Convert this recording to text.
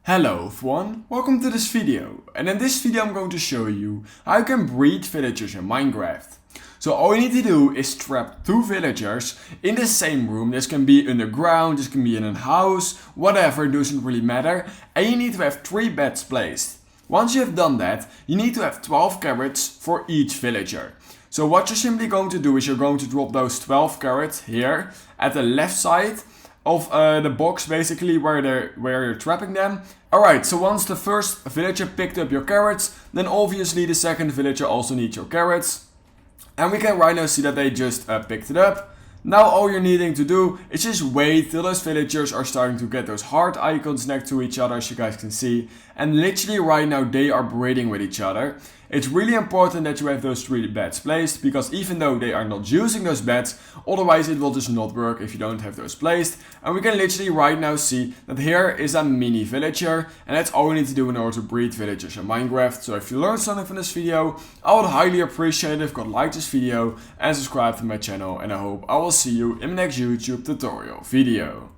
Hello everyone, welcome to this video, and in this video I'm going to show you how you can breed villagers in Minecraft. So all you need to do is trap 2 villagers in the same room. This can be underground, this can be in a house, whatever, it doesn't really matter, and you need to have 3 beds placed. Once you have done that, you need to have 12 carrots for each villager. So what you're simply going to do is you're going to drop those 12 carrots here at the left side of the box, basically where you're trapping them. Alright, so once the first villager picked up your carrots, then obviously the second villager also needs your carrots. And we can right now see that they just picked it up. Now all you're needing to do is just wait till those villagers are starting to get those heart icons next to each other, as you guys can see. And literally right now they are breeding with each other. It's really important that you have those 3 beds placed, because even though they are not using those beds, otherwise it will just not work if you don't have those placed. And we can literally right now see that here is a mini villager, and that's all you need to do in order to breed villagers in Minecraft. So if you learned something from this video, I would highly appreciate it if you could like this video and subscribe to my channel, and I hope I will see you in the next YouTube tutorial video.